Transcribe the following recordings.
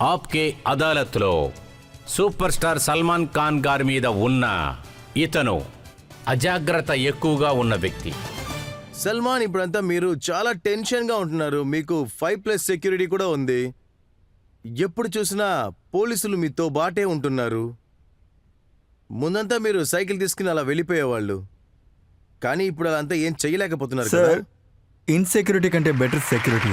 ఆప్కే అదాలత్లో super star Salman Khan గారి మీద ఉన్న ఇతను అజాగ్రత్త ఎక్కువగా ఉన్న వ్యక్తి. సల్మాన్, ఇప్పుడంతా మీరు చాలా టెన్షన్గా ఉంటున్నారు. మీకు 5+ సెక్యూరిటీ కూడా ఉంది. ఎప్పుడు చూసినా పోలీసులు మీతో బాటే ఉంటున్నారు. ముందంతా మీరు సైకిల్ తీసుకుని అలా వెళ్ళిపోయేవాళ్ళు, కానీ ఇప్పుడు అలా అంతా ఏం చేయలేకపోతున్నారు కదా? సార్, ఇన్సెక్యూరిటీ కంటే బెటర్ సెక్యూరిటీ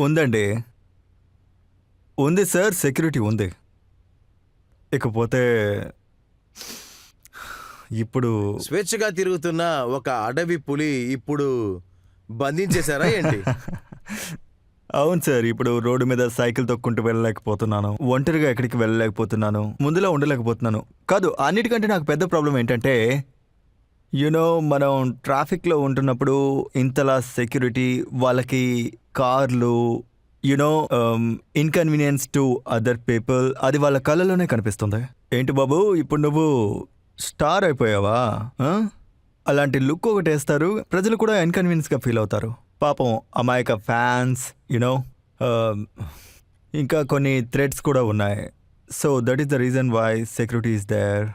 ఉందండి. ఉంది సార్, సెక్యూరిటీ ఉంది. ఇకపోతే ఇప్పుడు స్వేచ్ఛగా తిరుగుతున్న ఒక అడవి పులి ఇప్పుడు బంధించేశారా ఏంటి? అవును సార్, ఇప్పుడు రోడ్డు మీద సైకిల్ తొక్కుంటూ వెళ్ళలేకపోతున్నాను, ఒంటరిగా ఎక్కడికి వెళ్ళలేకపోతున్నాను, ముందులా ఉండలేకపోతున్నాను. కాదు, అన్నిటికంటే నాకు పెద్ద ప్రాబ్లం ఏంటంటే మనం ట్రాఫిక్లో ఉంటున్నప్పుడు ఇంతలా సెక్యూరిటీ, వాళ్ళకి కార్లు, ఇన్కన్వీనియన్స్ టు అదర్ పీపుల్, అది వాళ్ళ కళ్ళలోనే కనిపిస్తుంది. ఏంటి బాబు, ఇప్పుడు నువ్వు స్టార్ అయిపోయావా? అలాంటి లుక్ ఒకటి వేస్తారు, ప్రజలు కూడా ఇన్కన్వీనియన్స్గా ఫీల్ అవుతారు. పాపం అమాయక ఫ్యాన్స్, ఇంకా కొన్ని థ్రెడ్స్ కూడా ఉన్నాయి. So that is the reason why security is there.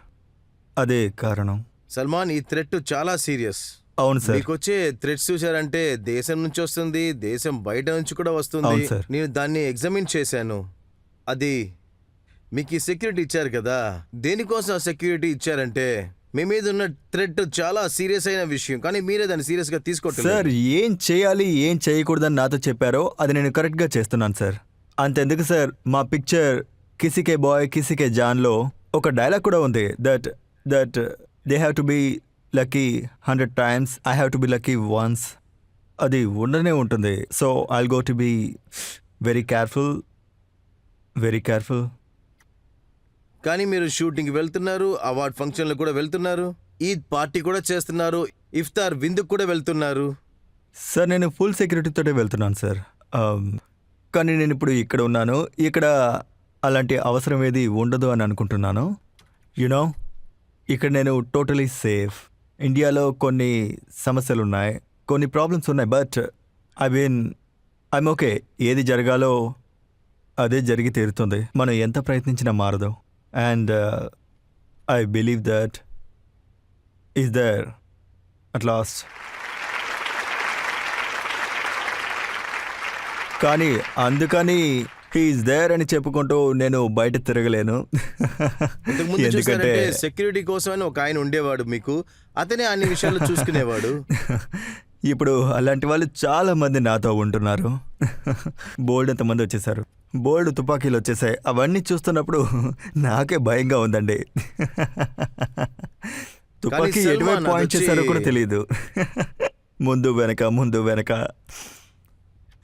అదే కారణం. సల్మాన్, ఈ థ్రెట్ చాలా సీరియస్. అవును సార్. మీకు వచ్చే థ్రెట్స్ చూసారంటే దేశం నుంచి వస్తుంది, దేశం బయట నుంచి కూడా వస్తుంది. అవును సార్. నేను దాన్ని ఎగ్జామిన్ చేశాను. అది మీకు ఈ సెక్యూరిటీ ఇచ్చారు కదా, దేనికోసం ఆ సెక్యూరిటీ ఇచ్చారంటే మీ మీద ఉన్న థ్రెట్ చాలా సీరియస్ అయిన విషయం, కానీ మీరే దాన్ని సీరియస్ గా తీసుకోవట్లేదు. సార్, ఏం చేయాలి ఏం చేయకూడదని నాతో చెప్పారో అది నేను కరెక్ట్గా చేస్తున్నాను సార్. అంతెందుకు సార్, మా పిక్చర్ కిసికే బాయ్ కిసికే జాన్లో ఒక డైలాగ్ కూడా ఉంది, that they have to be lucky 100 times, I have to be lucky once. అది ఉండనే ఉంటుంది. So I'll go to be very careful, very careful. కానీ మీరు షూటింగ్ వెళ్తున్నారు, అవార్డ్ ఫంక్షన్లు కూడా వెళ్తున్నారు, ఈద్ పార్టీ కూడా చేస్తున్నారు, ఇఫ్తార్ విందుకు కూడా వెళ్తున్నారు. సార్, నేను ఫుల్ సెక్యూరిటీతోనే వెళ్తున్నాను సార్. కానీ నేను ఇప్పుడు ఇక్కడ ఉన్నాను, ఇక్కడ అలాంటి అవసరం ఏది ఉండదు అని అనుకుంటున్నాను. ఇక్కడ నేను టోటలీ సేఫ్. ఇండియాలో కొన్ని సమస్యలు ఉన్నాయి, కొన్ని ప్రాబ్లమ్స్ ఉన్నాయి, బట్ ఐమ్ ఓకే. ఏది జరగాలో అదే జరిగి తీరుతుంది. మనం ఎంత ప్రయత్నించినా మారదు. And I believe that is there at last. కానీ అందుకని హీఈస్ దేర్ అని చెప్పుకుంటూ నేను బయట తిరగలేను. ఎందుకంటే సెక్యూరిటీ కోసమని ఒక ఆయన ఉండేవాడు మీకు, అతనే అన్ని విషయాలు చూసుకునేవాడు. ఇప్పుడు అలాంటి వాళ్ళు చాలా మంది నాతో ఉంటున్నారు. బోల్డ్ ఎంతమంది వచ్చేసారు, బోల్డ్ తుపాకీలు వచ్చేసాయి. అవన్నీ చూస్తున్నప్పుడు నాకే భయంగా ఉందండి. తుపాకీ ఎటువైపు పాయింట్ చేశారో కూడా తెలియదు. ముందు వెనక.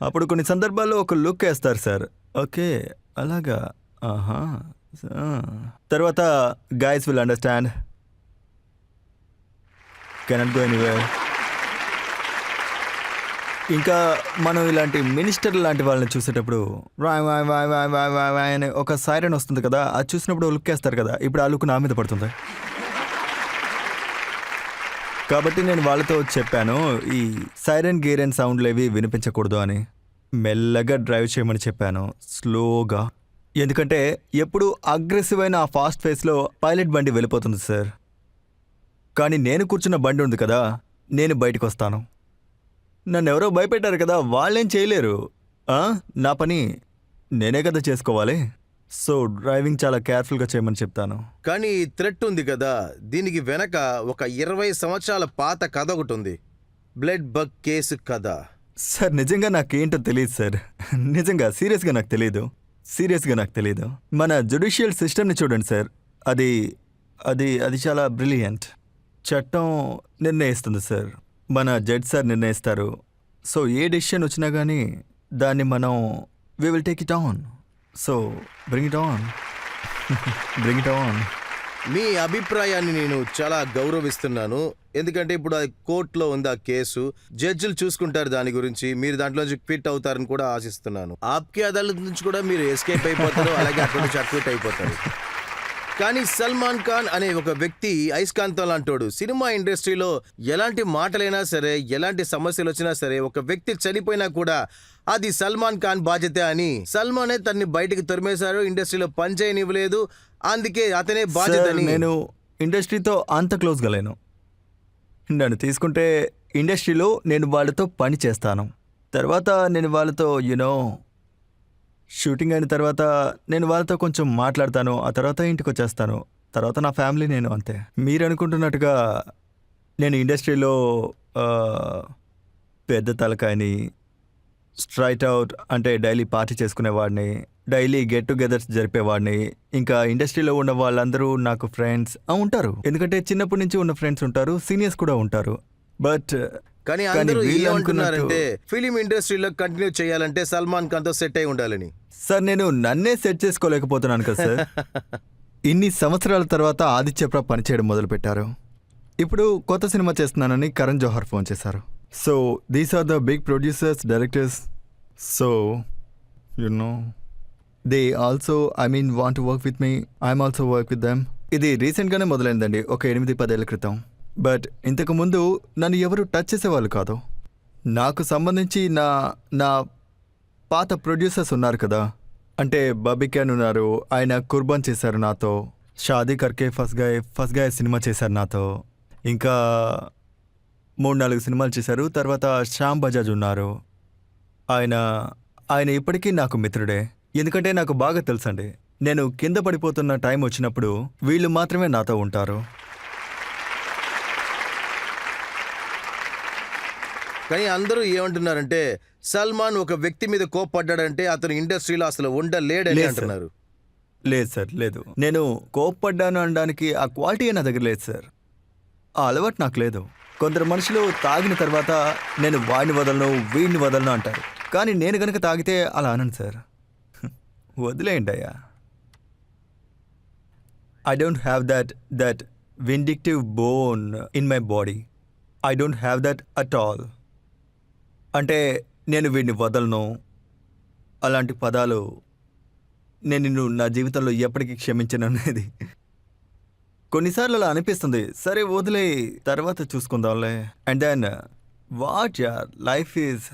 అప్పుడు కొన్ని సందర్భాల్లో ఒక లుక్ వేస్తారు సార్. ఓకే, అలాగా, ఆహా. తర్వాత guys will understand, cannot go anywhere. ఇంకా మనం ఇలాంటి మినిస్టర్ లాంటి వాళ్ళని చూసేటప్పుడు అనే ఒక సైరన్ వస్తుంది కదా, అది చూసినప్పుడు లుక్ వేస్తారు కదా. ఇప్పుడు ఆ లుక్ నా మీద పడుతుంది. కాబట్టి నేను వాళ్ళతో చెప్పాను, ఈ సైరన్ గీరన్ సౌండ్లు ఏవి వినిపించకూడదు అని. మెల్లగా డ్రైవ్ చేయమని చెప్పాను, స్లోగా. ఎందుకంటే ఎప్పుడు అగ్రెసివ్ అయిన ఆ ఫాస్ట్ ఫేస్లో పైలట్ బండి వెళ్ళిపోతుంది సార్. కానీ నేను కూర్చున్న బండి ఉంది కదా, నేను బయటకు వస్తాను. నన్ను ఎవరో భయపెట్టారు కదా, వాళ్ళేం చేయలేరు. నా పని నేనే కదా చేసుకోవాలి. సో డ్రైవింగ్ చాలా కేర్ఫుల్గా చేయమని చెప్తాను. కానీ ఈ థ్రెట్ ఉంది కదా, దీనికి వెనక ఒక 20 సంవత్సరాల పాత కథ ఒకటి ఉంది, బ్లడ్ బగ్ కేసు కథ. సార్, నిజంగా నాకేంటో తెలియదు సార్. నిజంగా సీరియస్గా నాకు తెలియదు. మన జ్యుడిషియల్ సిస్టమ్ని చూడండి సార్, అది చాలా బ్రిలియంట్. చట్టం నిర్ణయిస్తుంది సార్, మన జడ్జ్ సార్ నిర్ణయిస్తారు. సో ఏ డెసిషన్ వచ్చినా కానీ దాన్ని మనం we will take it on. So bring it on. మీ అభిప్రాయాన్ని నేను చాలా గౌరవిస్తున్నాను, ఎందుకంటే ఇప్పుడు అది కోర్టులో ఉంది ఆ కేసు, జడ్జిలు చూసుకుంటారు దాని గురించి, మీరు దాంట్లో ఫిట్ అవుతారని కూడా ఆశిస్తున్నాను. ఆప్కే అదాలత్ నుంచి కూడా మీరు ఎస్కేప్ అయిపోతారు, అలాగే అక్కడ నుంచి అక్విట్ అయిపోతారు. కానీ సల్మాన్ ఖాన్ అనే ఒక వ్యక్తి అయస్కాంతం లాంటోడు. సినిమా ఇండస్ట్రీలో ఎలాంటి మాటలైనా సరే, ఎలాంటి సమస్యలు వచ్చినా సరే, ఒక వ్యక్తి చనిపోయినా కూడా అది సల్మాన్ ఖాన్ బాధ్యత అని సల్మానే తన్ని బయటికి తరిమేశారు. ఇండస్ట్రీలో పని చేయనివ్వలేదు. అందుకే అతనే బాధ్యత సార్, అని. నేను ఇండస్ట్రీతో అంత క్లోజ్గా లేను. నన్ను తీసుకుంటే ఇండస్ట్రీలో నేను వాళ్ళతో పని చేస్తాను. తర్వాత నేను వాళ్ళతో షూటింగ్ అయిన తర్వాత నేను వాళ్ళతో కొంచెం మాట్లాడతాను. ఆ తర్వాత ఇంటికి వచ్చేస్తాను. తర్వాత నా ఫ్యామిలీ నేను అంతే. మీరు అనుకుంటున్నట్టుగా నేను ఇండస్ట్రీలో పెద్ద తలకాయని, స్ట్రైట్ అవుట్ అంటే డైలీ పార్టీ చేసుకునేవాడిని, డైలీ గెట్ టుగెదర్స్ జరిపేవాడిని. ఇంకా ఇండస్ట్రీలో ఉన్న వాళ్ళందరూ నాకు ఫ్రెండ్స్ ఉంటారు. ఎందుకంటే చిన్నప్పటి నుంచి ఉన్న ఫ్రెండ్స్ ఉంటారు, సీనియర్స్ కూడా ఉంటారు. బట్ కానీ అందరూ వీళ్ళు ఏమంటున్నారంటే ఫిలిం ఇండస్ట్రీలో కంటిన్యూ చేయాలంటే సల్మాన్ ఖాన్ తో సెట్ అయి ఉండాలని. సార్, నేను నన్నే సెట్ చేసుకోలేకపోతున్నాను కదా సార్. ఇన్ని సంవత్సరాల తర్వాత ఆదిత్య పనిచేయడం మొదలుపెట్టారు. ఇప్పుడు కొత్త సినిమా చేస్తున్నానని కరణ్ జోహర్ ఫోన్ చేశారు. So these are the big producers, directors. So they also want to work with me. I'm also work with them. ఇది రీసెంట్గానే మొదలైందండి, ఒక 8-10 ఏళ్ల క్రితం. బట్ ఇంతకుముందు నన్ను ఎవరు టచ్ చేసేవాళ్ళు కాదు. నాకు సంబంధించి నా పాత ప్రొడ్యూసర్స్ ఉన్నారు కదా, అంటే బాబిక్యాన్ ఉన్నారు, ఆయన కుర్బాన్ చేశారు నాతో. షాదీ కర్కే ఫస్ట్ గాయ్ సినిమా చేశారు నాతో. ఇంకా 3-4 సినిమాలు చేశారు. తర్వాత శ్యామ్ బజాజ్ ఉన్నారు. ఆయన ఇప్పటికీ నాకు మిత్రుడే. ఎందుకంటే నాకు బాగా తెలుసండి, నేను కింద పడిపోతున్న టైం వచ్చినప్పుడు వీళ్ళు మాత్రమే నాతో ఉంటారు. కానీ అందరూ ఏమంటున్నారంటే సల్మాన్ ఒక వ్యక్తి మీద కోప్పడ్డాడంటే అతను ఇండస్ట్రీలో అసలు ఉండలేడని లేదు సార్. అంటున్నారు. లేదు సార్, లేదు. నేను కోప్పడ్డాను అనడానికి ఆ క్వాలిటీ నా దగ్గర లేదు సార్. ఆ అలవాటు నాకు లేదు. కొందరు మనుషులు తాగిన తర్వాత నేను వాడిని వదలను, వీడిని వదలను అంటారు. కానీ నేను కనుక తాగితే అలా అనను సార్. వదిలేయండి అయ్యా. I don't have that vindictive bone in my body. I don't have that at all. అంటే నేను వీడిని వదలను అలాంటి పదాలు నేను నిన్ను నా జీవితంలో ఎప్పటికీ క్షమించను అనేది కొన్నిసార్లు అలా అనిపిస్తుంది. సరే వదిలే, తర్వాత చూసుకుందాంలే. అండ్ దెన్ వాట్ యార్, life is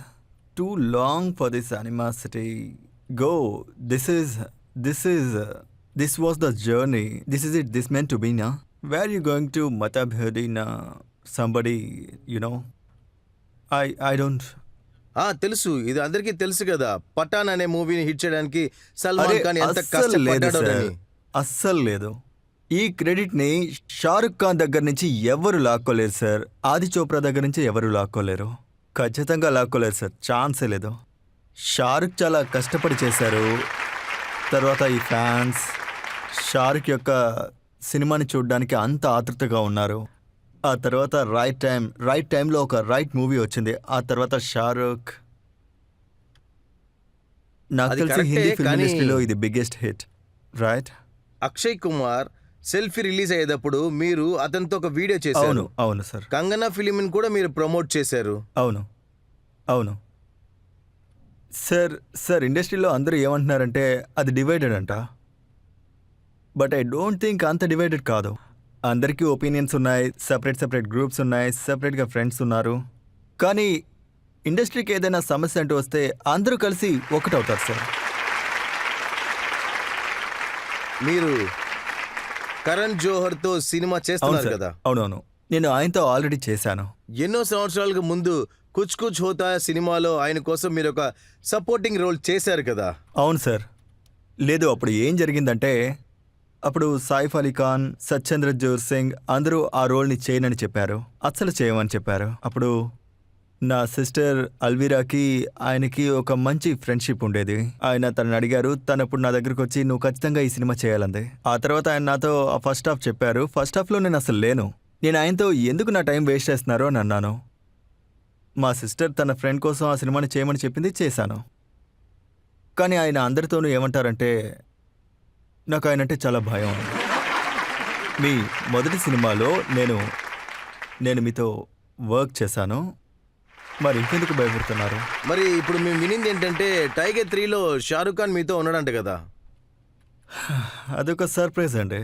two long for this animosity. Go, this was the journey. This is it, this meant to be, na? Where are you going to Matabhedi, na? Somebody, I don't. తెలుసు, ఇది అందరికీ తెలుసు కదా. పఠాన్ అనే మూవీని hit చేయడానికి సల్మాన్ అరే, ఖాన్ ఎంత అస్సలు లేదు కష్టపడ్డాడోనని. సార్, అస్సలు లేదు. ఈ క్రెడిట్ని షారుఖ్ ఖాన్ దగ్గర నుంచి ఎవరు లాక్కోలేరు సార్. ఆది చోప్రా దగ్గర నుంచి ఎవరు లాక్కోలేరు. ఖచ్చితంగా లాక్కోలేరు సార్, ఛాన్సే లేదు. షారుఖ్ చాలా కష్టపడి చేశారు. తర్వాత ఈ ఫ్యాన్స్ షారుఖ్ యొక్క సినిమాని చూడడానికి అంత ఆతృతగా ఉన్నారు. ఆ తర్వాత రైట్ టైంలో ఒక రైట్ మూవీ వచ్చింది. ఆ తర్వాత షారుఖ్, నాకు అది తెలిసి కరెక్టే, హిందీ ఫిల్మ్ కానీ- ఇండస్ట్రీలో ఇది biggest hit, right? Akshay Kumar selfie release అయ్యేటప్పుడు మీరు అతనితో ఒక వీడియో అవును, చేశారు. అవును సార్, కంగనా ఫిలింని కూడా మీరు ప్రమోట్ చేశారు. అవును సార్. ఇండస్ట్రీలో అందరూ ఏమంటున్నారంటే అది డివైడెడ్ అంట. బట్ ఐ డోంట్ థింక్ అంత డివైడెడ్ కాదు. అందరికీ ఒపీనియన్స్ ఉన్నాయి, సెపరేట్ గ్రూప్స్ ఉన్నాయి, సెపరేట్గా ఫ్రెండ్స్ ఉన్నారు. కానీ ఇండస్ట్రీకి ఏదైనా సమస్య అంటూ వస్తే అందరూ కలిసి ఒకటవుతారు సార్. మీరు కరణ్ జోహర్తో సినిమా అవును చేస్తున్నారు సార్, కదా. అవునవును. నేను ఆయనతో ఆల్రెడీ చేశాను. ఎన్నో సంవత్సరాలకు ముందు కుచ్ కుచ్ హోతా సినిమాలో ఆయన కోసం మీరు ఒక సపోర్టింగ్ రోల్ చేశారు కదా. అవును సార్. లేదు, అప్పుడు ఏం జరిగిందంటే, అప్పుడు సాయిఫ్ అలీ ఖాన్, సత్యేంద్రజోర్ సింగ్ అందరూ ఆ రోల్ని చేయనని చెప్పారు, అస్సలు చేయమని చెప్పారు. అప్పుడు నా సిస్టర్ అల్వీరాకి ఆయనకి ఒక మంచి ఫ్రెండ్షిప్ ఉండేది. ఆయన తనని అడిగారు, తనప్పుడు నా దగ్గరకు వచ్చి నువ్వు ఖచ్చితంగా ఈ సినిమా చేయాలంది. ఆ తర్వాత ఆయన నాతో ఆ ఫస్ట్ హాఫ్ చెప్పారు. ఫస్ట్ హాఫ్లో నేను అసలు లేను. నేను ఆయనతో ఎందుకు నా టైం వేస్ట్ చేస్తున్నారో అని అన్నాను. మా సిస్టర్ తన ఫ్రెండ్ కోసం ఆ సినిమాని చేయమని చెప్పింది, చేశాను. కానీ ఆయన అందరితోనూ ఏమంటారంటే, నాకు ఆయన అంటే చాలా భయం. మీ మొదటి సినిమాలో నేను మీతో వర్క్ చేశాను, మరి ఇంకెందుకు భయపడుతున్నారు? మరి ఇప్పుడు మేము వినింది ఏంటంటే టైగర్ 3లో షారుఖ్ ఖాన్ మీతో ఉన్నాడంట కదా. అదొక సర్ప్రైజ్ అండి.